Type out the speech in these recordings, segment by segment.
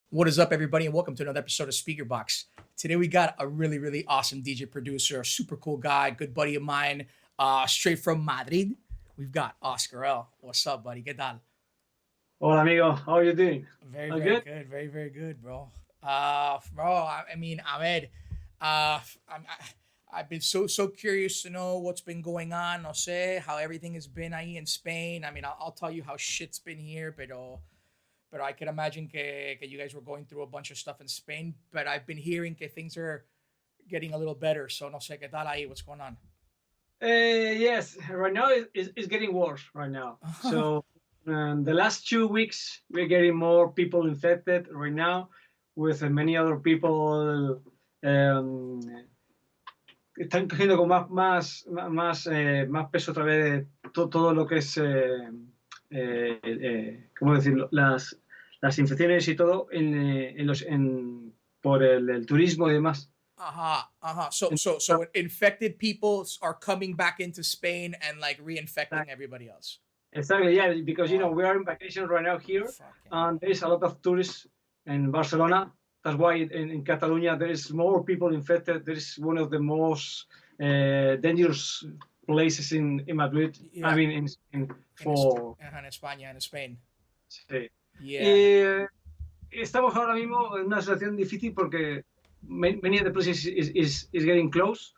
What is up, everybody, and welcome to another episode of Speakerboxx. Today we got a really, really awesome DJ producer, a super cool guy, good buddy of mine, straight from Madrid. We've got Oscar L. What's up, buddy? ¿Qué tal? Hola amigo, how are you doing? Very, All very good? good. Very, very good, bro. I mean, Ahmed, I've been so curious to know what's been going on. No sé how everything has been ahí in Spain. I mean, I'll tell you how shit's been here, but I can imagine que you guys were going through a bunch of stuff in Spain. But I've been hearing que things are getting a little better. So no sé qué tal ahí. What's going on? Yes, right now it's getting worse right now. So the last 2 weeks we're getting more people infected right now with many other people están cogiendo con más peso otra vez de todo lo que es, ¿cómo decirlo? Las infecciones y todo por el turismo y demás. So infected people are coming back into Spain and like reinfecting everybody else. Exactly, yeah, because Oh, we are in vacation right now here, fucking and hell. there is a lot of tourists in Barcelona. That's why in Catalonia there is more people infected. There is one of the most dangerous places in Madrid. I Yeah, mean, for en España, en Spain. sí. Yeah. Y estamos ahora mismo en una situación difícil porque many of the places is getting close.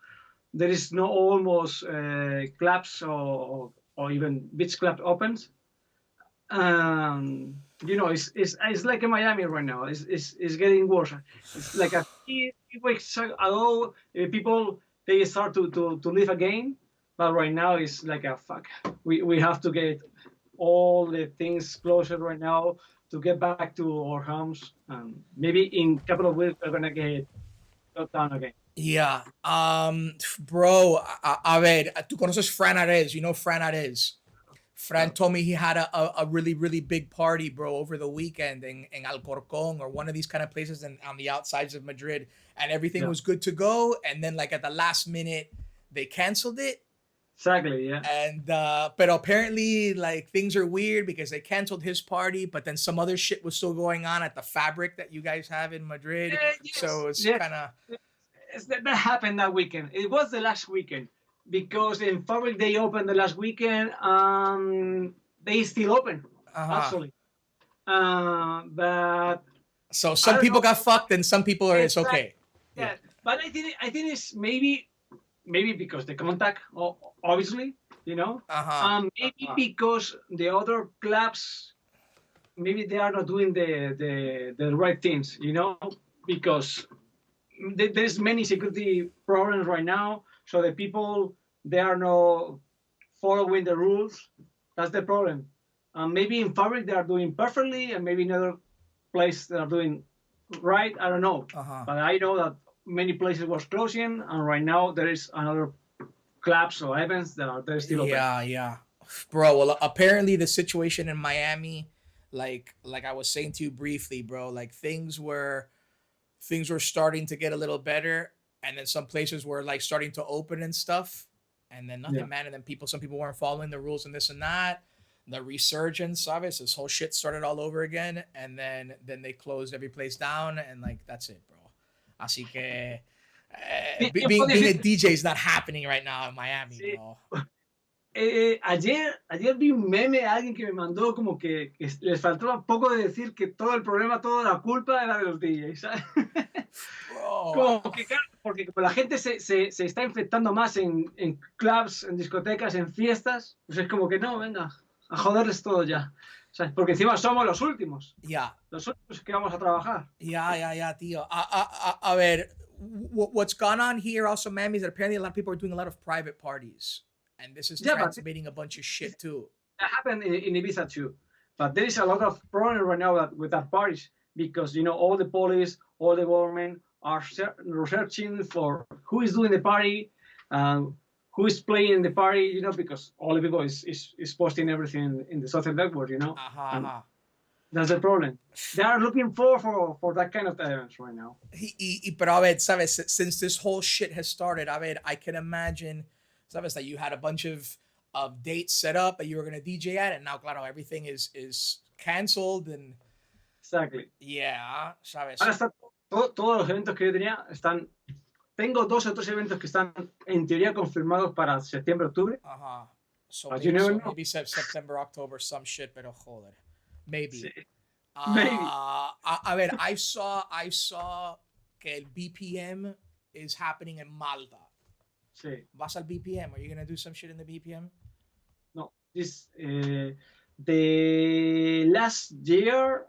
There is no almost clubs or even beach club opens. It's like in Miami right now. It's getting worse. It's like a few weeks ago, people they start to live again, but right now it's like a fuck. We have to get all the things closer right now to get back to our homes, and maybe in a couple of weeks we're gonna get shut down again. Yeah. Bro, a ver, tú conoces Fran Arez. You know Fran Arez. Fran No. told me he had a really, really big party, bro, over the weekend in Alcorcón or one of these kind of places on the outsides of Madrid. And everything Yeah, was good to go. And then, like, at the last minute, they canceled it. exactly. Yeah. And, but apparently, like, things are weird because they canceled his party, but then some other shit was still going on at the Fabric that you guys have in Madrid. Yes. So it's Yes. kind of, That happened that weekend. It was the last weekend because in Fabric they opened the last weekend. They still open uh-huh. actually, but So I some don't people know. got fucked and some people are, it's Exactly. okay. Yeah. Yeah, but I think it's maybe because the contact, obviously, Uh-huh. maybe because the other clubs maybe they are not doing the right things, because there's many security problems right now. So the people they are not following the rules. That's the problem. Maybe in Fabric they are doing perfectly, and maybe in other places they are doing right. I don't know, Uh-huh. but I know that many places was closing, and right now there is another clubs or events that are they're still open. Yeah, yeah. Bro, well apparently the situation in Miami, like I was saying to you briefly, bro, like things were starting to get a little better and then some places were like starting to open and stuff and then Yeah. nothing, man, and then some people weren't following the rules and this and that. The resurgence of it, this whole shit started all over again and then they closed every place down and like that's it, bro. Así que Tiempo being a difícil. DJ is not happening right now in Miami, Sí. bro. Ayer vi un meme a alguien que me mandó como que les faltaba poco de decir que todo el problema, toda la culpa era de los DJs, ¿sabes? Bro, Como que, claro, porque como la gente se está infectando más en clubs, en discotecas, en fiestas, pues es como que no, venga, a joderles todo ya. ¿Sabes? Porque encima somos yeah. los últimos que vamos a trabajar. Yeah, tío. A ver, what's gone on here also, Miami, is that apparently a lot of people are doing a lot of private parties. And this is Yeah, but transmitting a bunch of shit too. that happened in Ibiza too. But there is a lot of problem right now with that parties because all the police, all the government are researching for who is doing the party, who is playing the party, because all the people is posting everything in the social network. Ajá, And ajá. that's the problem. They are looking for that kind of events right now. Pero a ver, sabes, since this whole shit has started, a ver, I can imagine, sabes, that you had a bunch of dates set up that you were gonna DJ at, and now, claro, everything is canceled and Exactly. Yeah, ¿sabes? Ahora está todos los eventos que yo tenía están. Tengo 2 o 3 eventos que están en teoría confirmados para septiembre, octubre. Uh-huh. So But you maybe, never know. September, October, some shit, pero joder. Sí, Maybe. maybe. A ver, I saw que el BPM is happening in Malta. Sí. Vas al BPM? Are you gonna do some shit in the BPM? No. The last year,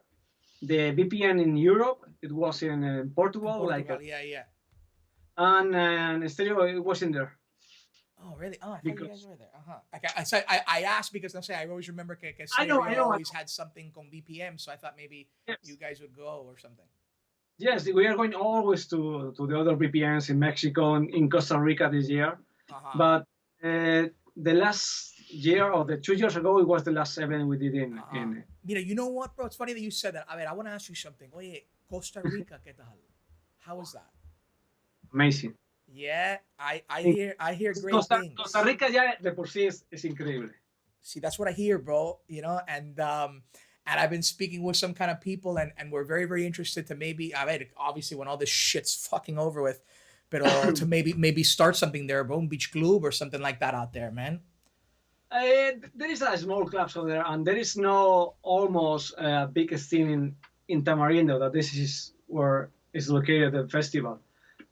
the VPN in Europe, it was in Portugal, Yeah. and stereo, it was in there. Oh, really? Oh, I thought you guys Because were there. Okay, I asked because I always remember que I know, stereo I know, I always know. had something con BPM, so I thought maybe you Yes, guys would go or something. yes, we are going always to the other VPNs in Mexico and in Costa Rica this year. Uh-huh. But the last year or the 2 years ago, it was the last event we did in Mira, you know what, bro? It's funny that you said that. A ver, I want to ask you something. Oye, Costa Rica, ¿qué tal? How was that? amazing. Yeah, I In hear great things. Costa Rica ya de por sí es increíble. See, that's what I hear, bro. You know, and I've been speaking with some kind of people, and we're very, very interested to maybe, I mean, obviously when all this shit's fucking over with, but to maybe start something there, bro, beach club or something like that out there, man. There is a small club over there, and there is no almost big scene in Tamarindo that this is where is located the festival.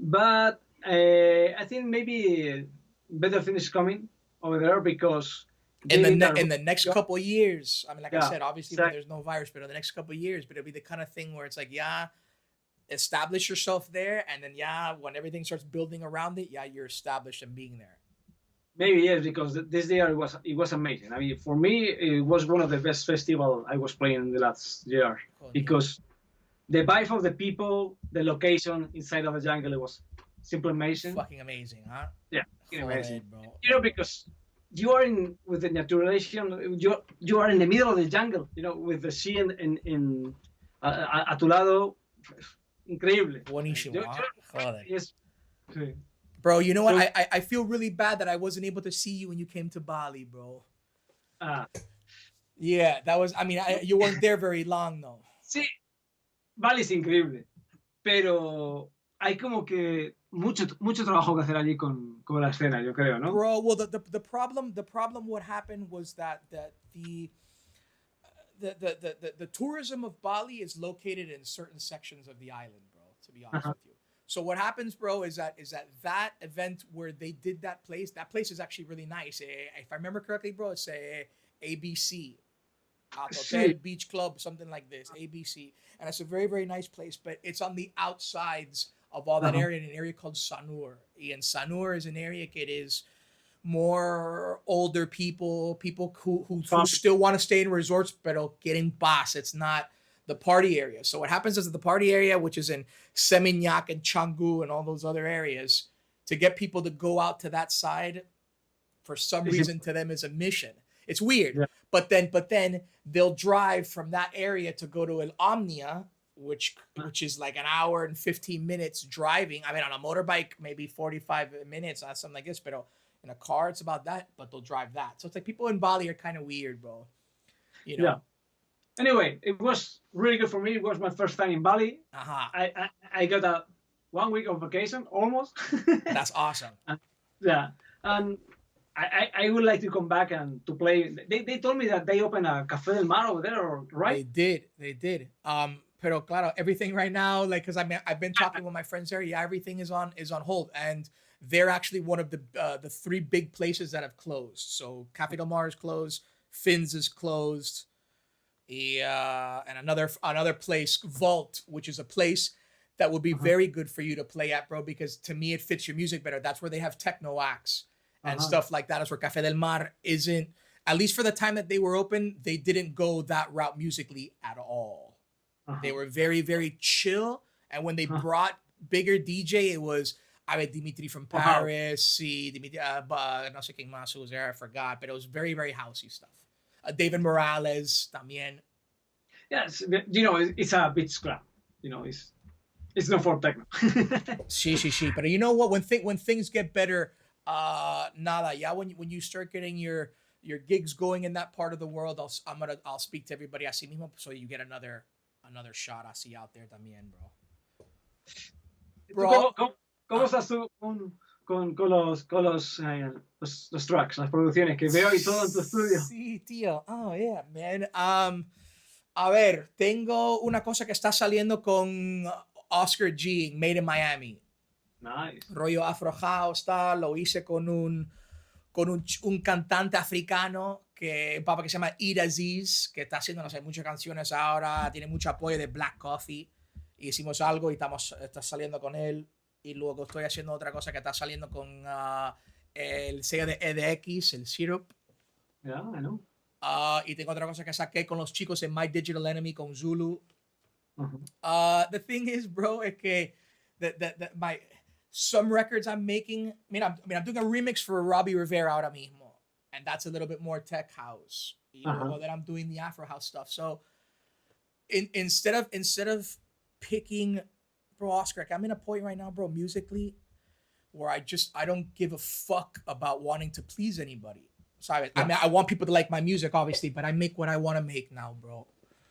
But I think maybe better things coming over there because In they need in the next couple of years, I mean, like I yeah, said, obviously when there's no virus, but in the next couple of years, but it'll be the kind of thing where it's like, yeah, establish yourself there, and then yeah, when everything starts building around it, yeah, you're established and being there. maybe yes, because this year it was amazing. I mean, for me, it was one of the best festival I was playing in the last year Coño. because the vibe of the people, the location inside of the jungle, it was simply amazing. Fucking amazing, huh? Yeah, Joder, amazing. bro. Because you are in with the naturalization, you are in the middle of the jungle, with the sea in a tu lado, increíble. Buenísimo, huh? Joder. Yes. Sí. Bro, you know what? So, I feel really bad that I wasn't able to see you when you came to Bali, bro. Yeah, that was, I mean, you weren't there very long, though. sí, Bali es increíble, pero hay como que mucho trabajo que hacer allí con la escena, yo creo, ¿no? Bro, well, the problem what happened was that the tourism of Bali is located in certain sections of the island, bro, to be honest with you. So what happens, bro, is that event where they did that place is actually really nice. If I remember correctly, bro, it's ABC, Hotel Beach Club, something like this, ABC, and it's a very, very nice place. But it's on the outsides of all that area, in an area called Sanur. And Sanur is an area that is more older people who still want to stay in resorts, pero quieren paz. It's not the party area. So what happens is that the party area, which is in Seminyak and Canggu and all those other areas, to get people to go out to that side, for some reason, to them is a mission. It's weird. Yeah. But then they'll drive from that area to go to El Omnia, which is like an hour and 15 minutes driving. I mean, on a motorbike, maybe 45 minutes, or something like this. But in a car, it's about that, but they'll drive that. So it's like people in Bali are kind of weird, bro. You know? Yeah. Anyway, it was really good for me. It was my first time in Bali. I got a 1 week of vacation, almost. That's awesome. Yeah. And I would like to come back and to play. They told me that they opened a Café del Mar over there, right? They did. Pero claro, everything right now, like, because I've been talking with my friends there. Yeah, everything is on hold, and they're actually one of the 3 big places that have closed. So Café del Mar is closed, Fins is closed, and another place, Vault, which is a place that would be very good for you to play at, bro, because to me it fits your music better. That's where they have techno acts and stuff like that. Is where Café del Mar isn't. At least for the time that they were open, they didn't go that route musically at all. They were very, very chill. And when they brought bigger DJ, it was Dimitri from Paris, Dimitri, no sé quién más was there, I forgot, but it was very, very housey stuff. David Morales también. Yes, it's a beach club. It's not for techno. Sí. But you know what? When things get better, nada. Yeah, when you start getting your gigs going in that part of the world, I'll speak to everybody así mismo, so you get another another shot así out there también, bro. Bro. ¿Cómo estás tú con los tracks, las producciones que veo y todo en tu estudio? Sí, tío. Oh, yeah, man. A ver, tengo una cosa que está saliendo con Oscar G, Made in Miami. Nice. Rollo Afro House, tal. Lo hice con un cantante africano, un papa que se llama Ida Aziz, que está haciendo, no sé, muchas canciones ahora, tiene mucho apoyo de Black Coffee. Hicimos algo y está saliendo con él. Y luego estoy haciendo otra cosa que está saliendo con el sello de EDX, el Syrup. Yeah, I know. Y tengo otra cosa que saqué con los chicos en My Digital Enemy con Zulu. The thing is, bro, es que some records I'm making, I'm doing a remix for Robbie Rivera ahora mismo, and that's a little bit more tech house. Y luego that I'm doing the Afro house stuff. So instead of picking, bro, Oscar, I'm in a point right now, bro, musically, where I don't give a fuck about wanting to please anybody. So I mean, I want people to like my music, obviously, but I make what I want to make now, bro.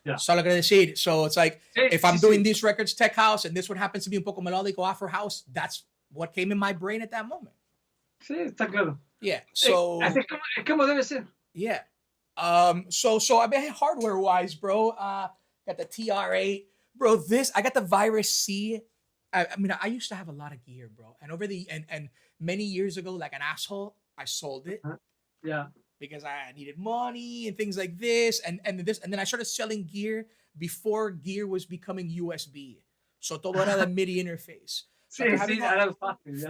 Yeah. Solo que decir. So it's like, if I'm doing these records, tech house, and this one happens to be un poco melódico, Afro house, that's what came in my brain at that moment. Sí, está claro. Yeah. So es como debe ser. Yeah. So I mean, hardware wise, bro, got the TR8, bro. I got the Virus C. I mean, I used to have a lot of gear, bro, and and many years ago, like an asshole, I sold it. Yeah. Because I needed money and things like this, and then I started selling gear before gear was becoming USB. So todo era the MIDI interface. So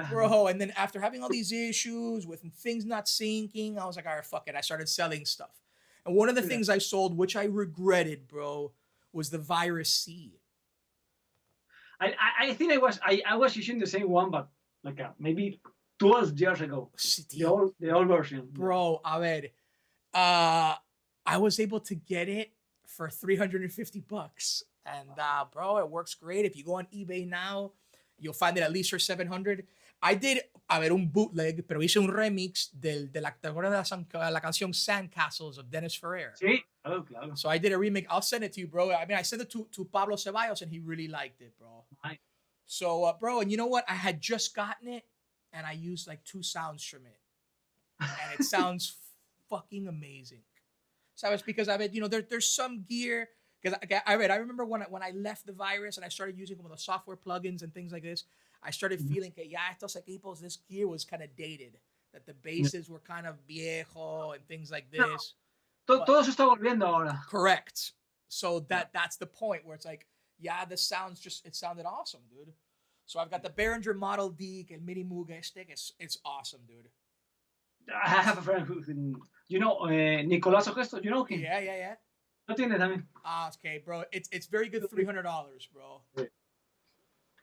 bro, and then after having all these issues with things not syncing, I was like, all right, fuck it. I started selling stuff. And one of the things I sold, which I regretted, bro, was the Virus C. I think I was using the same one, but like maybe 12 years ago. The old version. Bro, a ver, I was able to get it for $350. And bro, it works great. If you go on eBay now, you'll find it at least for $700. I did, un bootleg, pero hice un remix de la canción Sandcastles of Dennis Ferrer. Sí, claro. So I did a remix. I'll send it to you, bro. I mean, I sent it to Pablo Ceballos, and he really liked it, bro. Nice. So, bro, and you know what? I had just gotten it, and I used like 2 sounds from it. And it sounds fucking amazing. So it's because I mean, there's some gear, because I remember when I left the Virus and I started using some of the software plugins and things like this, I started feeling que ya estos equipos, this gear was kind of dated, that the basses were kind of viejo and things like this. Todo se está volviendo ahora. Correct. So that's the point where it's like, yeah, the sounds it sounded awesome, dude. So I've got the Behringer Model D, el Mini Moog it's awesome, dude. I have a friend who, Nicolás Ogesto, you know him? Yeah. Lo tiene también. Okay, bro. It's very good $300, bro. Sí.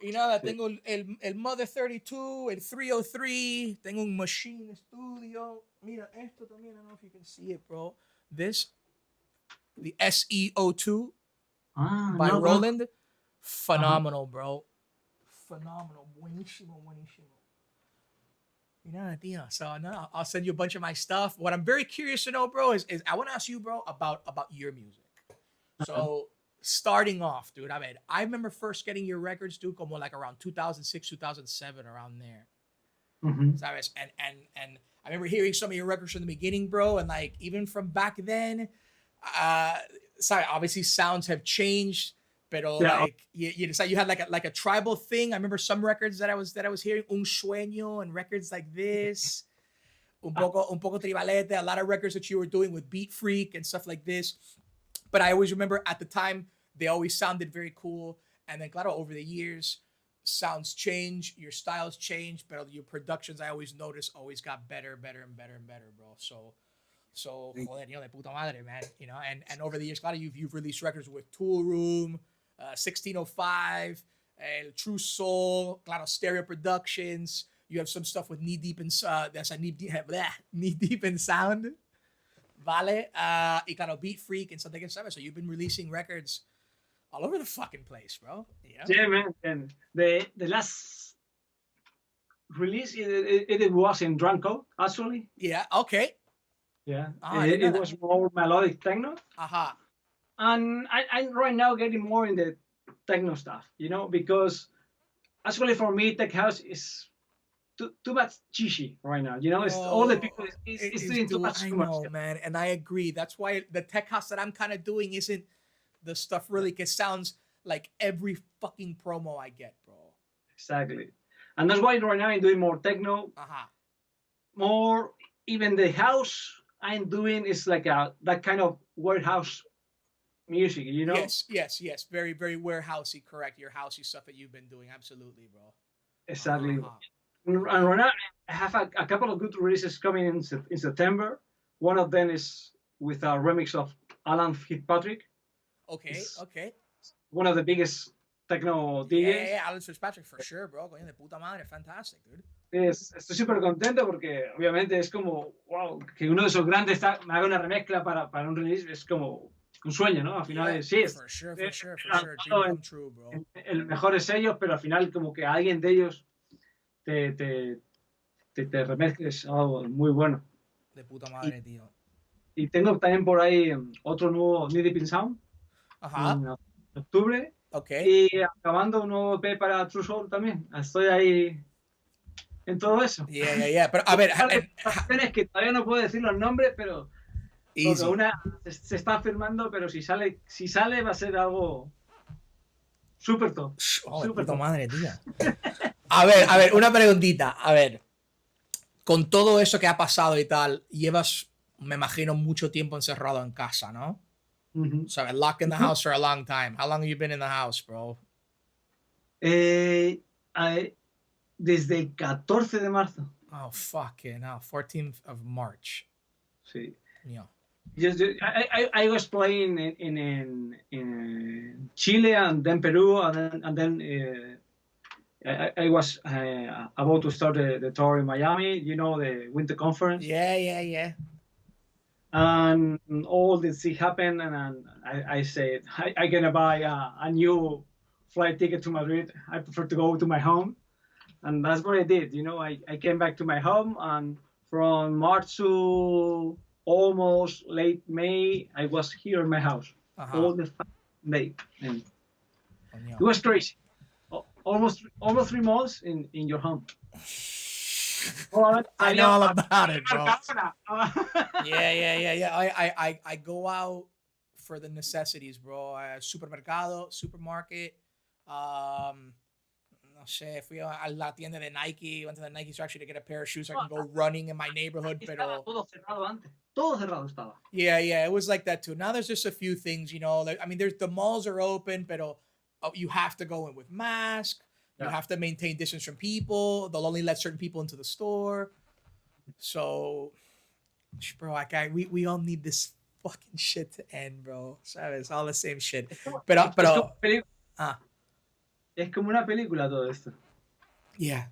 Y nada, tengo el Mother 32, el 303, tengo un Machine Studio. Mira, esto también, I don't know if you can see it, bro. This, the SEO2 by Roland. Phenomenal, bro. Phenomenal. Buenísimo. You know, tío. So no, I'll send you a bunch of my stuff. What I'm very curious to know, bro, is I want to ask you, bro, about your music. So starting off, dude, I remember first getting your records, dude, como like around 2006, 2007, around there. ¿Sabes? And I remember hearing some of your records from the beginning, bro, and like even from back then, obviously sounds have changed. Pero like you had like a tribal thing. I remember some records that I was hearing, Un Sueño, and records like this, un poco tribalete, a lot of records that you were doing with Beat Freak and stuff like this. But I always remember at the time they always sounded very cool. And then claro, over the years, sounds change, your styles change, but your productions I always noticed always got better, bro. So joder, de puta madre, man. And over the years, claro, you've released records with Toolroom, 1605, True Soul, claro, Stereo Productions. You have some stuff with Knee Deep in Sound, Vale, y claro, Beat Freak and something like that. So you've been releasing records all over the fucking place, bro. Yeah, man. And the last release it was in Drunko, actually. Yeah. Okay. Yeah. It was more melodic techno. Aha. And I'm right now getting more in the techno stuff, because actually for me, tech house is too much cheesy right now. It's all the Bro, people it is is doing too do much I know, commercial. man, and I agree. That's why the tech house that I'm kind of doing isn't the stuff really, cause sounds like every fucking promo I get, bro. Exactly. And that's why right now I'm doing more techno, Uh-huh. more even the house I'm doing is like that kind of warehouse music. Yes, yes, yes. Very, very warehousey, correct. Your housey stuff that you've been doing. Absolutely, bro. Uh-huh, Exactly. uh-huh. And right now I have a couple of good releases coming in September. One of them is with a remix of Alan Fitzpatrick. Okay, It's okay. one of the biggest techno Yeah, yeah, DJs. yeah. Alan Fitzpatrick for sure, bro. Coño de puta madre. Fantastic, dude. Estoy súper contento porque obviamente es como, wow, que uno de esos grandes me haga una remezcla para un release, es como un sueño, ¿no? Al final Yeah, sí, for sure, for sure, for sure. Dream lanzado come true, bro. en los mejores sellos, pero al final como que alguien de ellos te, te, te remezcles algo muy bueno. De puta Y, madre, tío. y tengo también por ahí otro nuevo Need Deep in Sound Ajá. en octubre Okay. y acabando un nuevo EP para True Soul también. Estoy ahí en todo eso. Yeah, yeah, yeah. Pero a Un ver, par de canciones que todavía no puedo decir los nombres, pero porque easy. una se está firmando, pero si sale va a ser algo súper top, Oh, de súper puta top. madre, tío. A ver, una preguntita. A ver, con todo eso que ha pasado y tal, llevas, me imagino, mucho tiempo encerrado en casa, ¿no? Uh-huh. So, locked in the Uh-huh. house for a long time. How long have you been in the house, bro? Eh, desde el 14 de marzo. Oh, fucking hell. 14th of March. Sí. Yeah. I was playing in Chile and then Peru and then I was about to start the tour in Miami, the winter conference. Yeah, yeah, yeah. And all this thing happened, and I said, I'm going to buy a new flight ticket to Madrid. I prefer to go to my home. And that's what I did. I came back to my home, and from March to almost late May, I was here in my house Uh-huh. all the day. And Oh, yeah. it was crazy. Almost 3 months in your home. I know all about it, bro. Yeah, yeah, yeah, yeah. I go out for the necessities, bro. Supermercado, supermarket. No sé, fui a la tienda de Nike, went to the Nike store actually to get a pair of shoes so I can go running in my neighborhood. Estaba Pero todo cerrado antes. Todo cerrado estaba. yeah, yeah, it was like that too. Now there's just a few things, like, I mean, there's the malls are open, but you have to go in with mask. You Yeah. have to maintain distance from people. They'll only let certain people into the store. So, bro, we all need this fucking shit to end, bro. ¿Sabes? It's all the same shit. Ah, Es como una película todo esto. yeah,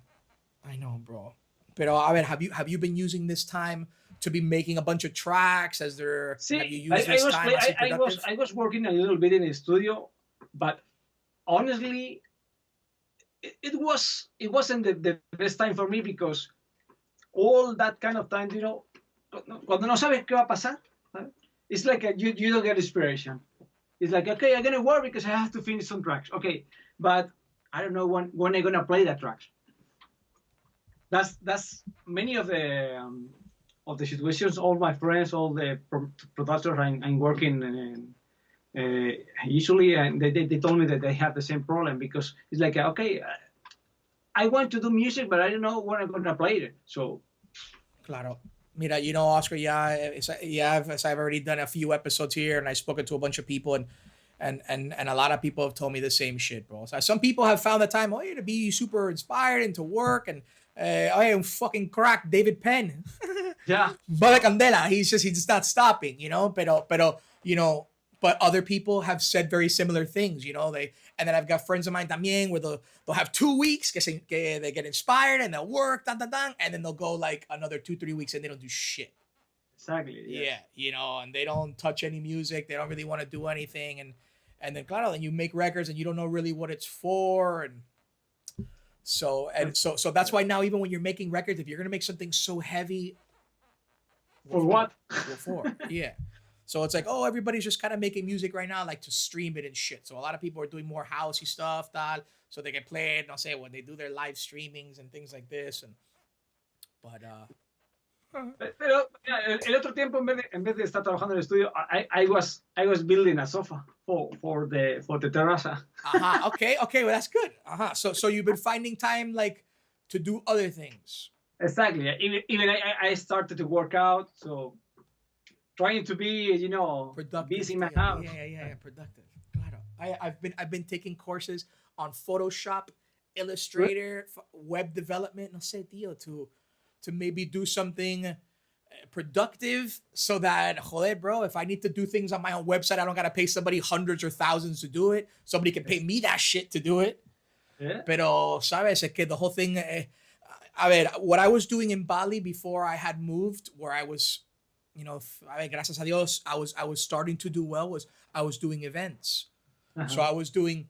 I know, bro. Pero a ver, have you been using this time to be making a bunch of tracks? Have you used this time as productive? I was working a little bit in the studio, but honestly, it wasn't the best time for me because all that kind of time, cuando no sabes qué va a pasar, it's like you don't get inspiration. It's like, okay, I'm gonna work because I have to finish some tracks. Okay, but I don't know when I'm gonna play that tracks. That's many of the situations. All my friends, all the producers I'm working. Usually, and they told me that they have the same problem because it's like, okay, I want to do music, but I don't know when I'm gonna play it. So, Claro. Mira, Oscar, as I've already done a few episodes here, and I've spoken to a bunch of people, and a lot of people have told me the same shit, bro. So some people have found the time, to be super inspired and to work, and I'm fucking crack, David Penn. yeah. Bala Candela, he's just not stopping, but other people have said very similar things, and then I've got friends of mine también where they'll have 2 weeks que they get inspired and they'll work, and then they'll go like another 2-3 weeks and they don't do shit. Exactly. Yeah, and they don't touch any music. They don't really want to do anything, and then claro, then you make records and you don't know really what it's for, and so that's why now even when you're making records, if you're gonna make something so heavy, For what? For yeah. So it's like, oh, everybody's just kind of making music right now, like to stream it and shit. So a lot of people are doing more housey stuff, tal, so they can play it, no sé, when they do their live streamings and things like this. And but Pero el otro tiempo, en vez de estar trabajando en el estudio, I was building a sofa for the terraza. Okay, well that's good. So you've been finding time like to do other things. Exactly. Even I started to work out, so trying to be, Productive. busy in my house. Yeah, productive. Claro. I've been taking courses on Photoshop, Illustrator, web development, no sé, tío, to maybe do something productive so that, joder, bro, if I need to do things on my own website, I don't got to pay somebody hundreds or thousands to do it. Somebody can pay me that shit to do it. Yeah. Pero, sabes, es que the whole thing, a ver, what I was doing in Bali before I had moved, where I was, gracias a Dios, I was starting to do well, was I was doing events. So I was doing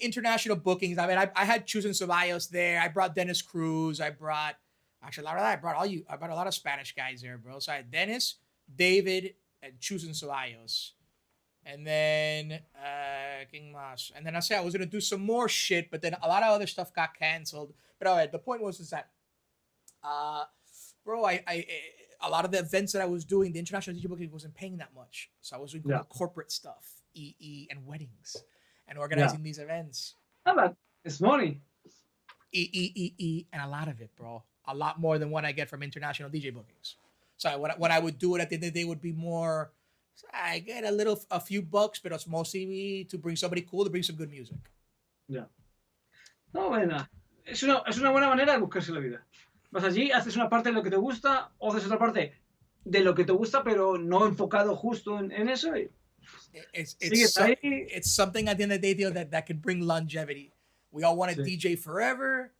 international bookings. I mean, I had Chus and Ceballos there. I brought Dennis Cruz. I brought a lot of Spanish guys there, bro. So I had Dennis, David, and Chus and Ceballos. And then ¿quién más? And then I said I was gonna do some more shit, but then a lot of other stuff got canceled. But all right, the point was that bro, I a lot of the events that I was doing, the international DJ booking wasn't paying that much. So I was doing corporate stuff, and weddings, and organizing these events. Yeah, but it's money. And a lot of it, bro. A lot more than what I get from international DJ bookings. So when I would do it at the end of the day would be more, I get a few bucks, but it's mostly to bring somebody cool, to bring some good music. Yeah. No, bueno, es una buena manera de buscarse la vida. Vas allí, haces una parte de lo que te gusta, o haces otra parte de lo que te gusta, pero no enfocado justo en eso. It's something at the end of the day, that can bring longevity. We all want to DJ forever,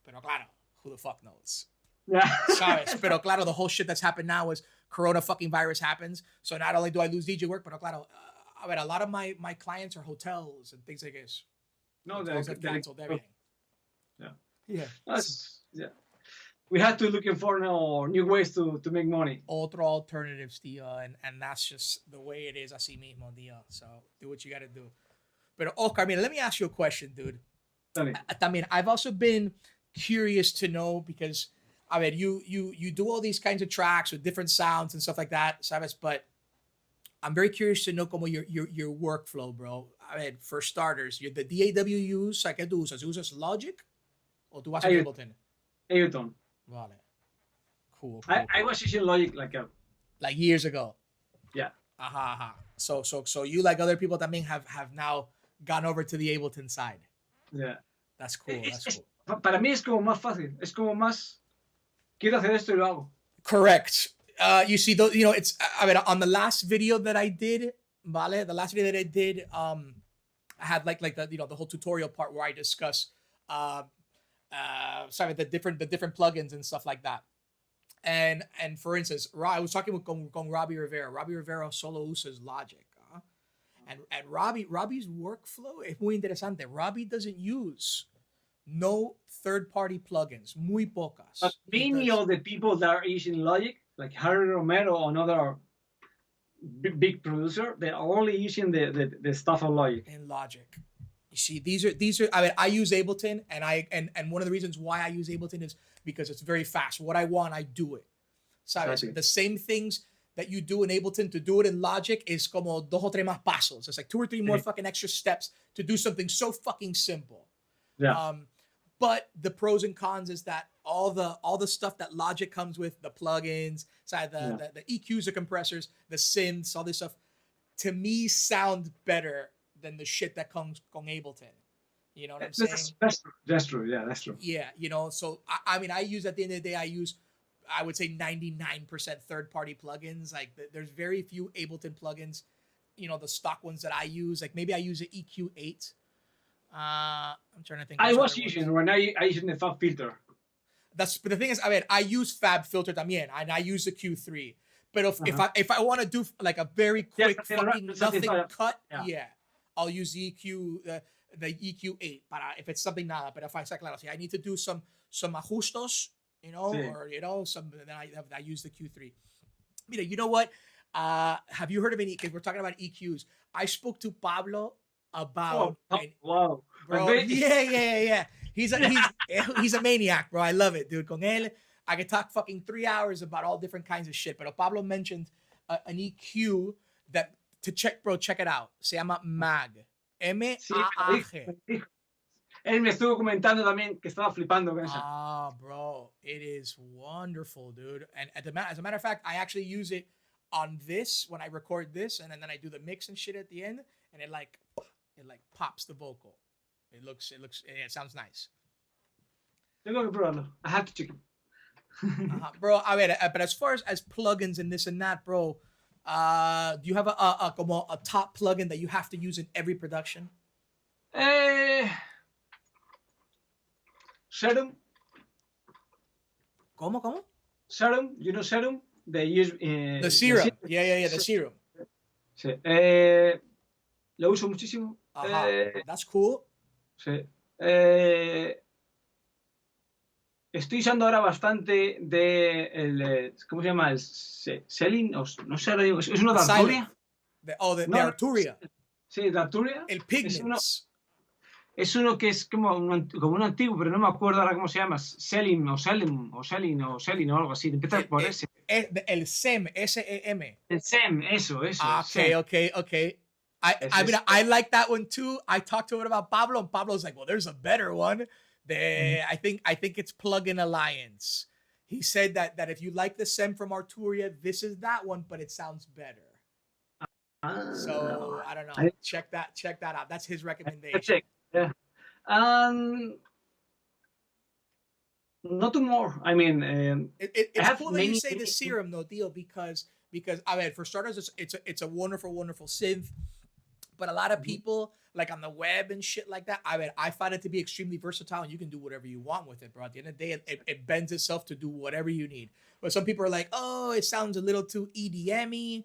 pero claro, who the fuck knows? Yeah. Sabes? Pero claro, the whole shit that's happened now is Corona fucking virus happens. So not only do I lose DJ work, but claro, a lot of my clients are hotels and things like this. No, they've canceled everything. Yeah. Yeah. We had to looking for new ways to make money. Otro alternatives, tío, and that's just the way it is así mismo, tío. So do what you got to do. But Oscar, let me ask you a question, dude. I've also been curious to know because, you do all these kinds of tracks with different sounds and stuff like that, ¿sabes? But I'm very curious to know como your workflow, bro. For starters, the DAW you use, ¿qué tú usas? ¿Usas Logic? ¿O tú vas a Ableton? Ableton. Vale. Cool. I was using Logic like years ago. Yeah. So you, like other people también, have now gone over to the Ableton side. Yeah. That's cool. Para mí es como más fácil. Es como más, quiero hacer esto y lo hago. Correct. You see, it's, on the last video that I did, vale, I had like the whole tutorial part where I discuss the different plugins and stuff like that. And for instance, I was talking with Robbie Rivera. Robbie Rivera solo uses Logic. And Robbie's workflow es muy interesante. Robbie doesn't use no third-party plugins. Muy pocas. But many of the people that are using Logic, like Harry Romero, another big producer, they're only using the stuff on Logic. In Logic. You see, these are. I use Ableton, and one of the reasons why I use Ableton is because it's very fast. What I want, I do it. ¿Sabes? The same things that you do in Ableton, to do it in Logic is como dos o tres más pasos. It's like 2 or 3 more fucking extra steps to do something so fucking simple. Yeah. But the pros and cons is that all the stuff that Logic comes with, the plugins, the EQs, the compressors, the synths, all this stuff, to me sound better than the shit that comes con Ableton. You know what I'm saying? That's true. Yeah, that's true. Yeah, so I use, at the end of the day, I would say 99% third-party plugins. Like there's very few Ableton plugins, the stock ones that I use. Like maybe I use an EQ8. I'm trying to think. I was using right now. I use the Fab filter. But the thing is, I use Fab filter también, and I use the Q3. But if I want to do like a very quick fucking nothing cut, I'll use the EQ8. If it's something nada, but if I say claro, I need to do some ajustos, or some, then I use the Q3. Mira, you know what? Have you heard of any? Because we're talking about EQs. I spoke to Pablo about wow. bro. Yeah. He's a maniac, bro. I love it, dude. Con él, I could talk fucking 3 hours about all different kinds of shit. But Pablo mentioned an EQ that to check, bro. Check it out. Se llama MAG. M-A-A-G. Él me estuvo comentando también que estaba flipando con esa. Bro, it is wonderful, dude. And as a matter of fact, I actually use it on this when I record this, and then I do the mix and shit at the end, and it like pops the vocal. It sounds nice. Tengo que probarlo. I have to check it. Bro, a ver, but as far as plugins and this and that, bro, do you have a top plugin that you have to use in every production? Serum. ¿Cómo? Serum, you know Serum? They use the serum. Yeah, the serum. Sí. Lo uso muchísimo. That's cool. Sí. Estoy usando ahora bastante de ¿cómo se llama? El Selling, no sé, es uno de Arturia. De Arturia. Sí, de Arturia. El Pigments. Es uno que es como un antiguo, pero no me acuerdo ahora cómo se llama. Selling o algo así. Empieza por ese. El SEM, S-E-M. El SEM, eso. Okay. I like that one too. I talked to him about Pablo, and Pablo's like, well, there's a better one. I think it's Plugin Alliance. He said that if you like the SEM from Arturia, this is that one, but it sounds better. So I don't know. Check that out. That's his recommendation. Yeah. Not more. I mean, it's cool that you say the serum, though, Dio, because I mean, for starters, it's a wonderful synth. But a lot of people, like on the web and shit like that, I find it to be extremely versatile, and you can do whatever you want with it, bro. At the end of the day, it bends itself to do whatever you need. But some people are like, oh, it sounds a little too EDM-y.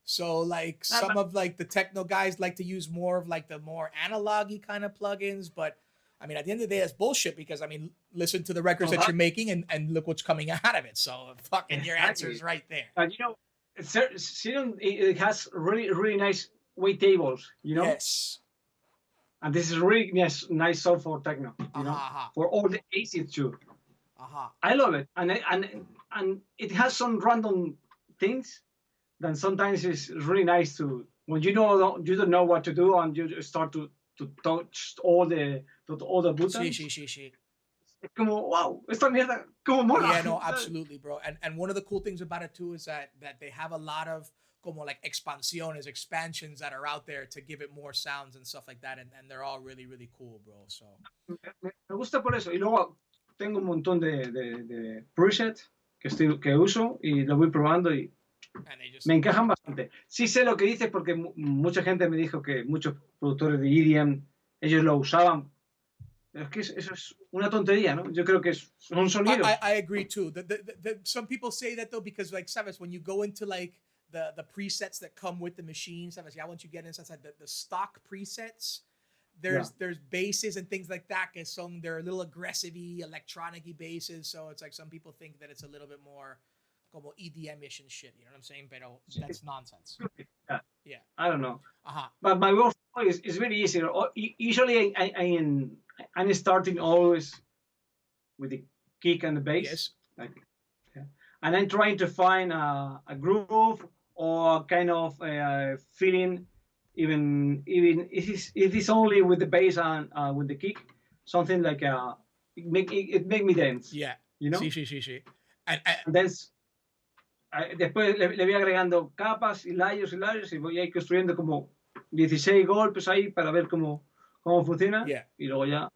So like some of like the techno guys like to use more of like the more analog-y kind of plugins. But I mean, at the end of the day, that's bullshit because I mean, listen to the records that you're making and look what's coming out of it. So fucking your answer is right there. You know, Serum, it has really nice wavetables, you know? Yes. And this is really nice sound for techno, you know? For all the acids too. I love it. And it has some random things. Then sometimes it's really nice to when you don't know what to do and you start to touch all the buttons. Sí. Es como wow, esta mierda como mola. Yeah, no, absolutely, bro. And one of the cool things about it too is that they have a lot of como like expansions that are out there to give it more sounds and stuff like that, and they're all really cool, bro. So me gusta por eso. Y luego tengo un montón de presets que uso y lo voy probando y me encajan bastante. Sí sé lo que dices porque mucha gente me dijo que muchos productores de EDM, ellos lo usaban. Pero es que eso es una tontería, ¿no? Yo creo que son sonidos. I agree too. Some people say that though because like, sabes, when you go into like the presets that come with the machine, sabes, yeah, once you get inside the stock presets, there's basses and things like that que they're a little aggressive-y, electronic-y basses, so it's like some people think that it's a little bit more como EDM-ish and shit, you know what I'm saying? Pero that's nonsense. Yeah. I don't know. But my workflow is very easy. Usually I'm starting always with the kick and the bass. Yes. And I'm trying to find a groove or a kind of feeling, even if it's only with the bass and with the kick, something like it make me dance. Yeah. You know? Sí. And that's después le voy agregando capas y layers y voy ahí construyendo como 16 golpes ahí para ver cómo funciona. Y luego ya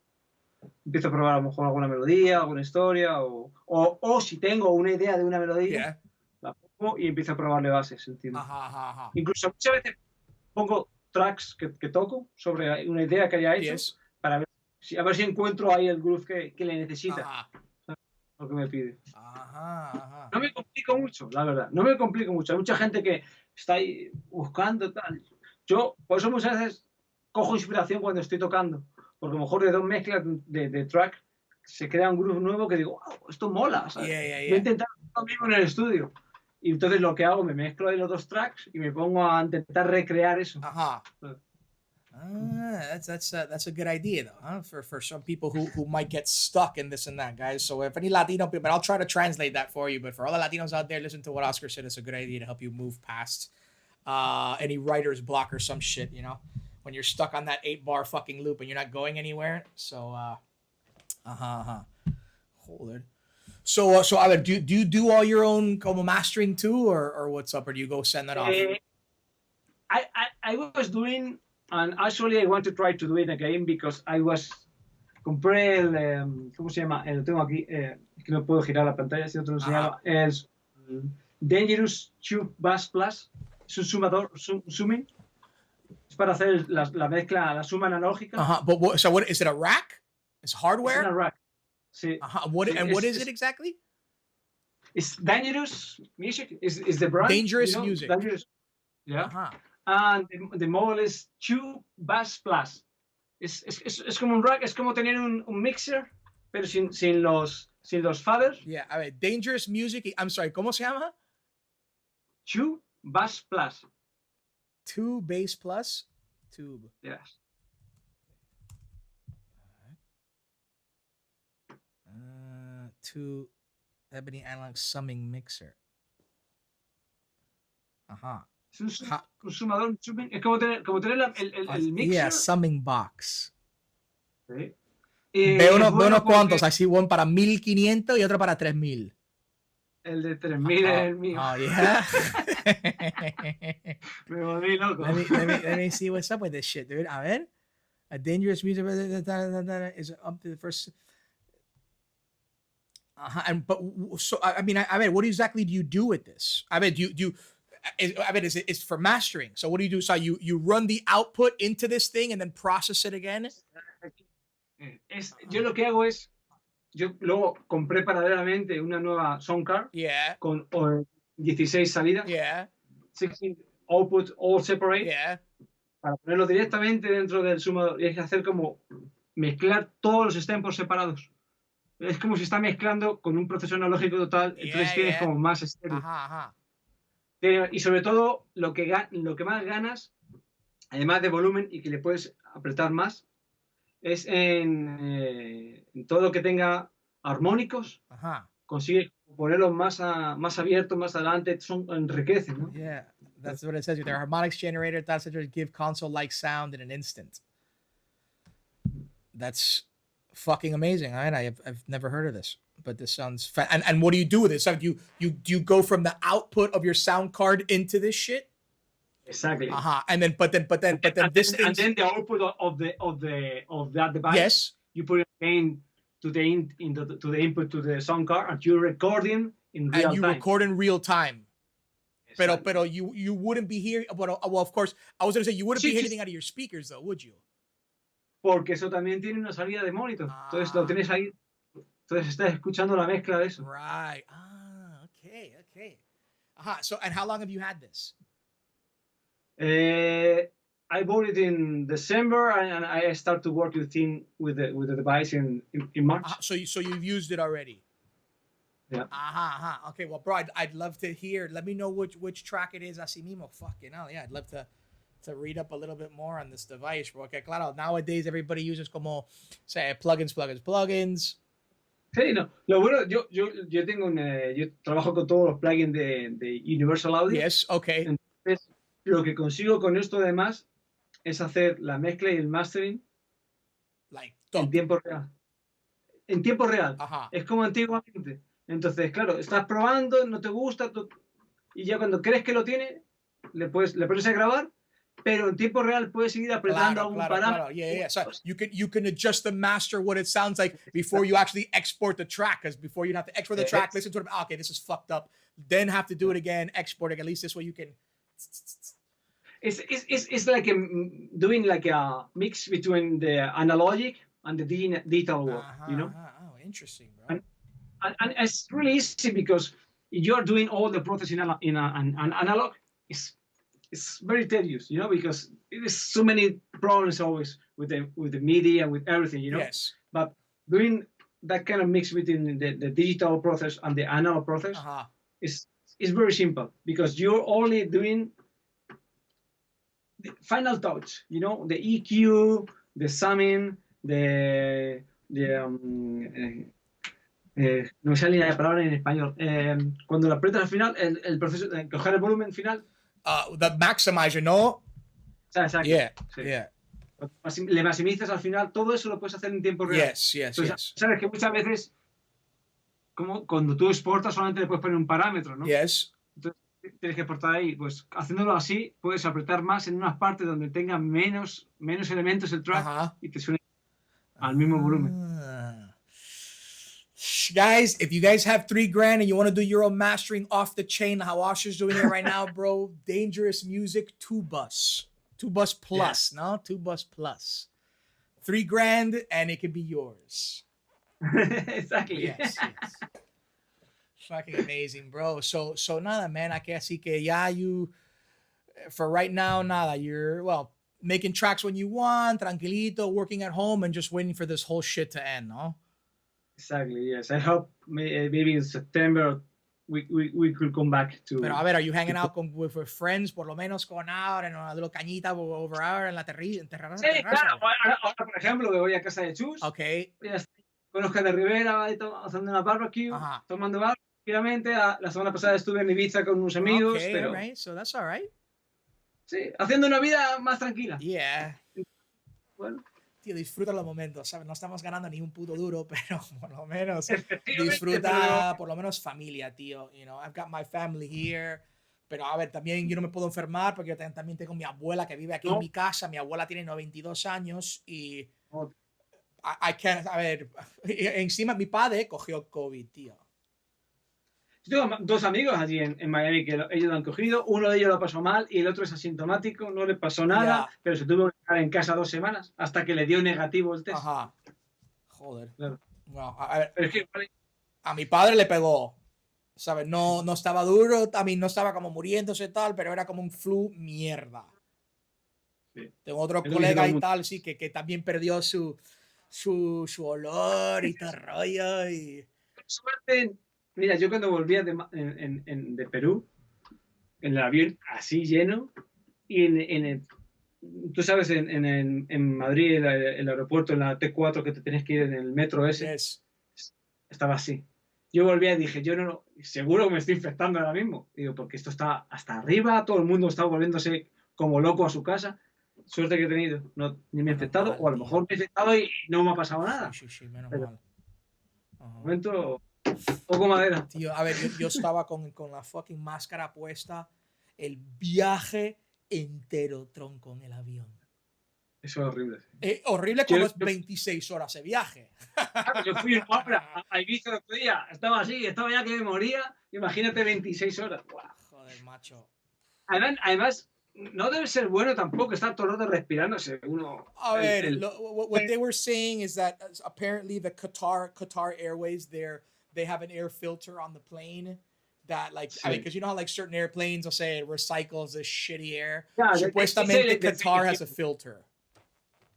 empiezo a probar a lo mejor alguna melodía, alguna historia o si tengo una idea de una melodía, la pongo y empiezo a probarle bases, ¿entiendes? Incluso muchas veces pongo tracks que toco sobre una idea que haya hecho para ver si encuentro ahí el groove que le necesita. Lo que me pide. No me complico mucho, la verdad. No me complico mucho. Hay mucha gente que está ahí buscando tal. Yo, por eso muchas veces cojo inspiración cuando estoy tocando. Porque a lo mejor de dos mezclas de track se crea un groove nuevo que digo, wow, esto mola. ¿Sabes? Voy a intentar lo mismo en el estudio. Y entonces lo que hago, me mezclo ahí los dos tracks y me pongo a intentar recrear eso. That's a good idea though, huh? For some people who might get stuck in this and that, guys. So if any Latino people, but I'll try to translate that for you. But for all the Latinos out there, listen to what Oscar said. It's a good idea to help you move past any writer's block or some shit, you know, when you're stuck on that 8-bar fucking loop and you're not going anywhere. So hold it. So either do you do all your own como mastering too, or what's up, or do you go send that off? I was doing, and actually I want to try to do it again because compré el, ¿cómo se llama? Lo tengo aquí, es que no puedo girar la pantalla, si otro no se llama, es Dangerous Tube Bass Plus, es un sumador, summing, es para hacer la mezcla, la suma analógica. But so what is it, a rack? It's hardware? It's a rack. Sí. What is it exactly? It's Dangerous Music. Is the brand. Dangerous Music. Dangerous. Yeah. And the model is Tube Bass Plus. Es como un rack, es como tener un mixer, pero sin los faders. Yeah, a ver, Dangerous Music. I'm sorry, ¿cómo se llama? Tube Bass Plus. Tube Bass Plus? Tube. Yes. To Ebony Analog Summing Mixer. Es un sumador, es como tener el mixer. Yeah, Summing Box. Sí. Veo unos cuantos, así uno para 1500 y otro para 3000. El de 3000 es el mío. Oh, yeah. Me volví loco. Let me see what's up with this shit, dude. A ver. A Dangerous Music is up to the first. But so I mean, what exactly do you do with this? I mean, it's for mastering. So what do you do? So you run the output into this thing and then process it again. Yo lo que hago es, yo luego compré paralelamente una nueva sound card. Yeah. Con 16 salidas. Yeah. 16 output all separate. Yeah. Para ponerlo directamente dentro del sumador y es hacer como mezclar todos los stems separados. Es como si está mezclando con un proceso analógico total, entonces tienes como más estéreo. Y sobre todo, lo que más ganas, además de volumen y que le puedes apretar más, es en todo lo que tenga armónicos. Consigues ponerlos más abiertos, más adelante, enriquecen, ¿no? Yeah, that's what it says. Their harmonics generator, that's to give console-like sound in an instant. That's fucking amazing. I've never heard of this, but this sounds and what do you do with it? So do you go from the output of your sound card into this shit? Exactly. And then this thing. And then the output of that device. Yes. You put it in to the input to the sound card, and you're recording in real time. And you record in real time. Exactly. Pero you wouldn't be hearing. Well, of course, I was gonna say you wouldn't be hearing anything out of your speakers, though, would you? Porque eso también tiene una salida de monitor. Entonces lo tienes ahí. Entonces estás escuchando la mezcla de eso. Right. Okay. So, and how long have you had this? I bought it in December, and I start to work with the device in March. So you've used it already. Yeah. Okay. Well, bro, I'd love to hear. Let me know which track it is. Así mismo. Fucking hell, yeah. I'd love to read up a little bit more on this device, bro. Okay, claro, nowadays everybody uses como, say, plugins. Sí, no. Lo bueno, yo tengo yo trabajo con todos los plugins de Universal Audio. Yes, okay. Entonces, lo que consigo con esto además es hacer la mezcla y el mastering en tiempo real. En tiempo real. Es como antiguamente. Entonces, claro, estás probando, no te gusta, y ya cuando crees que lo tiene, le pones a grabar. Pero en tiempo real puedes seguir apretando algún parámetro. Yeah. So you can adjust the master what it sounds like before you actually export the track. Because before you'd have to export the track, listen to it. Okay, this is fucked up. Then have to do it again, export it. At least this way you can. It's like doing like a mix between the analogic and the digital work. You know. Oh, interesting, bro. And it's really easy because you're doing all the process in an analog. It's very tedious, you know, because there's so many problems always with the MIDI and with everything, you know. Yes. But doing that kind of mix between the digital process and the analog process is it's very simple because you're only doing the final touch, you know, the EQ, the summing, no me sale la palabra en español. Cuando lo aprietas al final, el proceso de coger el volumen final. The maximizer, ¿no? Exacto. Yeah, Sí. yeah. Le maximizas al final, todo eso lo puedes hacer en tiempo real. Yes. Entonces, sabes que muchas veces, como cuando tú exportas, solamente le puedes poner un parámetro, ¿no? Yes. Entonces, tienes que exportar ahí. Pues haciéndolo así, puedes apretar más en unas partes donde tenga menos elementos el track y te suene al mismo volumen. Guys, if you guys have $3,000 and you want to do your own mastering off the chain, how Osher's doing it right now, bro, Dangerous Music 2-bus plus, yeah. No? 2-bus plus. $3,000 and it can be yours. Exactly. Yes. Fucking amazing, bro. So nada, man, I can see que ya you, for right now, nada, you're, well, making tracks when you want, tranquilito, working at home, and just waiting for this whole shit to end, no? Exactly, yes. I hope maybe in September we could come back to... Pero a ver, are you hanging out with friends, por lo menos going out and a little cañita over out en la terraza? Sí, claro. Ahora, por ejemplo, me voy a casa de Chus. Ok. Con Oscar de Rivera, haciendo una barbecue, tomando bar. Finalmente, la semana pasada estuve en Ibiza con unos amigos. Okay, pero... all right. So that's all right. Sí, haciendo una vida más tranquila. Yeah. Bueno. Tío, disfruta los momentos, ¿sabes? No estamos ganando ni un puto duro, pero por lo menos disfruta, por lo menos familia, tío. You know, I've got my family here. Pero a ver, también yo no me puedo enfermar porque yo también tengo mi abuela que vive aquí en mi casa. Mi abuela tiene 92 años y I can't, a ver, encima mi padre cogió COVID, tío. Yo tengo dos amigos allí en Miami que ellos lo han cogido. Uno de ellos lo pasó mal y el otro es asintomático. No le pasó nada, pero se tuvo que quedar en casa 2 semanas hasta que le dio negativo el test. Ajá. Joder. Claro. Wow. A ver, pero es que, a mi padre le pegó, ¿sabes? No estaba duro, también no estaba como muriéndose tal, pero era como un flu mierda. Sí. Tengo otro colega y tal, sí, que también perdió su olor y todo rollo. Y... Suerte. Mira, yo cuando volvía de Perú, en el avión así lleno, y tú sabes, en Madrid, el aeropuerto, en la T4, que te tienes que ir en el metro ese, estaba así. Yo volvía y dije, yo no, seguro que me estoy infectando ahora mismo. Digo, porque esto está hasta arriba, todo el mundo está volviéndose como loco a su casa. Suerte que he tenido, ni me he infectado, o a lo mejor me he infectado y no me ha pasado nada. Sí, menos mal. Momento... Poco madera. Tío, a ver, yo estaba con la fucking máscara puesta el viaje entero, tronco, en el avión. Eso es horrible. Horrible como es 26 horas de viaje. Yo fui a Ibiza el otro día, estaba ya que me moría. Imagínate 26 horas. Wow. Joder, macho. Además, no debe ser bueno tampoco estar todo el rato respirándose uno. A ver, what they were saying is that apparently the Qatar Airways, they have an air filter on the plane that, like, I mean, because you know how, like, certain airplanes will say it recycles this shitty air. Yeah, Supuestamente Qatar has a filter.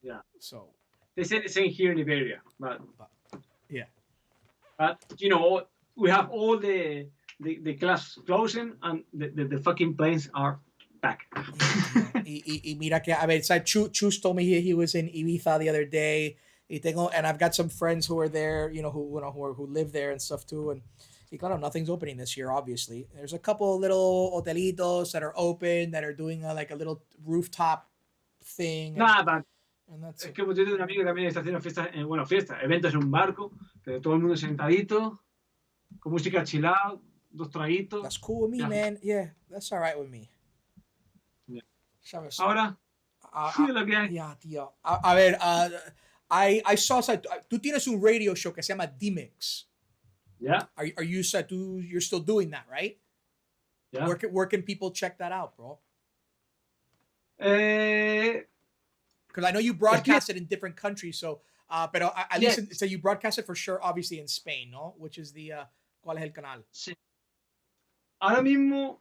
Yeah. So. They say the same here in Iberia, but yeah. But, you know, we have all the class closing and the fucking planes are back. y mira que, a ver, Chus told me he was in Ibiza the other day. And I've got some friends who are there, who live there and stuff too. And claro, nothing's opening this year, obviously. There's a couple little hotelitos that are open that are doing a little rooftop thing. Nada, es que yo tengo un amigo que también está haciendo eventos en un barco, pero todo el mundo sentadito, con música chill out, 2 traguitos. That's cool with me, man. Yeah, that's all right with me. Yeah. ¿Sabes? Ahora, lo que hay. Yeah, tío. A ver, I saw, tú tienes un radio show que se llama D-Mix. Yeah. Are you you're still doing that, right? Yeah. Where can people check that out, bro? Because I know you broadcast it in different countries, so but at least so you broadcast it for sure, obviously in Spain, ¿no? Which is the ¿cuál es el canal? Sí. Ahora mismo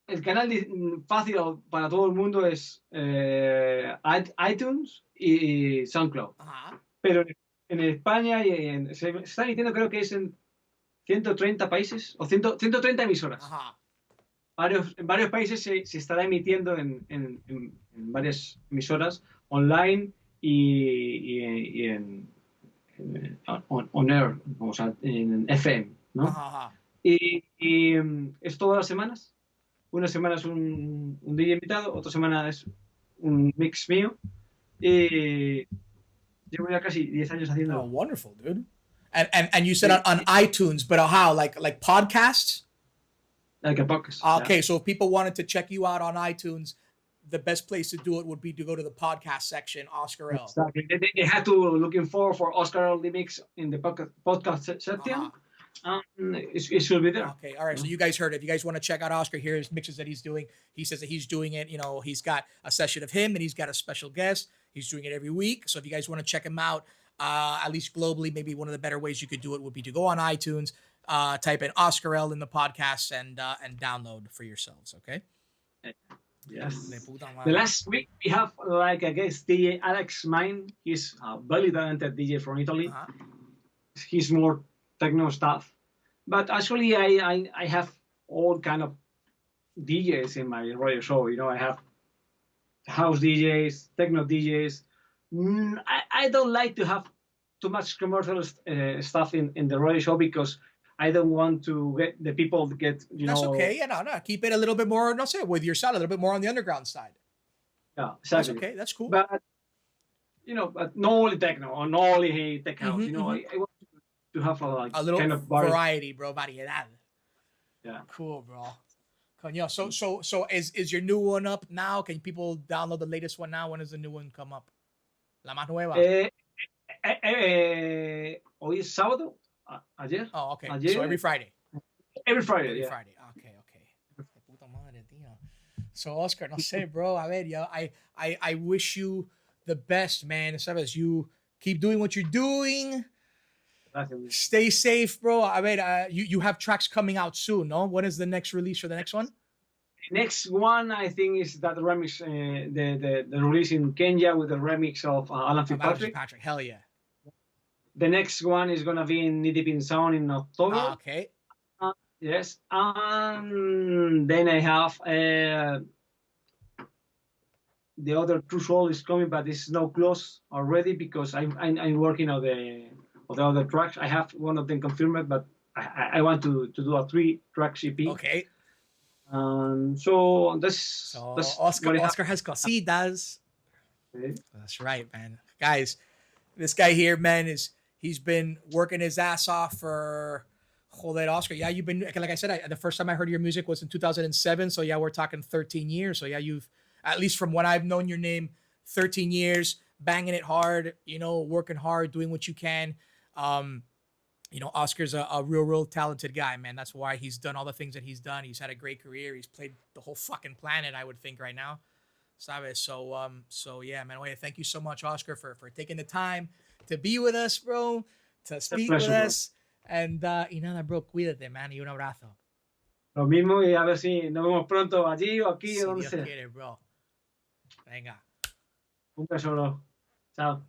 el canal fácil para todo el mundo es iTunes y SoundCloud. Ajá. Pero en España se está emitiendo, creo que es en 130 países o 130 emisoras. Ajá. En varios países se estará emitiendo en varias emisoras online y on air, o sea, en FM, ¿no? Ajá. Y es todas las semanas. Una semana es un DJ invitado, otra semana es un mix mío. Y llevo ya casi 10 años Oh, haciéndolo. wonderful, dude. And you said on iTunes, but how? Like podcasts? Like a podcast. Okay, Yeah. so if people wanted to check you out on iTunes, the best place to do it would be to go to the podcast section, Oscar L. Exactly. They had to looking for Oscar L mix in the podcast section. It should be there. Okay, all right. So you guys heard it. If you guys want to check out Oscar, here's mixes that he's doing. He says that he's doing it. You know, he's got a session of him and he's got a special guest. He's doing it every week. So if you guys want to check him out, at least globally, maybe one of the better ways you could do it would be to go on iTunes, type in Oscar L in the podcast, and download for yourselves. Okay. Yes. The last week we have like a guest DJ Alex Mine. He's a very talented DJ from Italy. He's more techno stuff, but actually I have all kind of DJs in my radio show. You know, I have house DJs, techno DJs. I don't like to have too much commercial stuff in the radio show because I don't want to get the people to get, you That's know. That's okay. Yeah, no. Keep it a little bit more, no sé, with your side, a little bit more on the underground side. Yeah, exactly. That's okay. That's cool. But, you know, but not only techno or not only tech house. You know, I want to have a little kind of variety, bro. Variedad. Yeah. Cool, bro. Coño. So is your new one up now? Can people download the latest one now? When does the new one come up? La más nueva. Hoy es sábado. Ayer. Oh, okay. Ayer. So every Friday. Every Friday. Every Friday. Okay. Puta madre, tío. So Oscar, no sé, bro. A ver, yo, I wish you the best, man. Sabes, you keep doing what you're doing. Gracias. Stay safe, bro. A ver, you have tracks coming out soon, no? When is the next release for the next one? The next one, I think, is that remix, the release in Kenya with the remix of Alan Fitzpatrick. Hell yeah. The next one is going to be in Knee Deep in Sound in October. Okay. Yes. And then I have the other True Soul is coming, but it's no close already because I'm working on the other tracks. I have one of them confirmed, but I want to do a 3-track EP. Okay. So that's Oscar has cositas. Okay. That's right, man. Guys, this guy here, man, he's been working his ass off for joder, Oscar. Yeah, you've been, like I said, the first time I heard your music was in 2007. So yeah, we're talking 13 years. So yeah, you've, at least from what I've known your name, 13 years, banging it hard, you know, working hard, doing what you can. You know, Oscar's a real talented guy, man. That's why he's done all the things that he's done. He's had a great career. He's played the whole fucking planet, I would think, right now. ¿Sabes? So yeah, man. Oye, thank you so much, Oscar, for taking the time to be with us, bro, to speak with us. And, y nada, bro, cuídate, man, y un abrazo. Lo mismo, y a ver si nos vemos pronto allí o aquí Si o donde Dios sea. quiere, bro. Venga. Un beso, bro. Chao.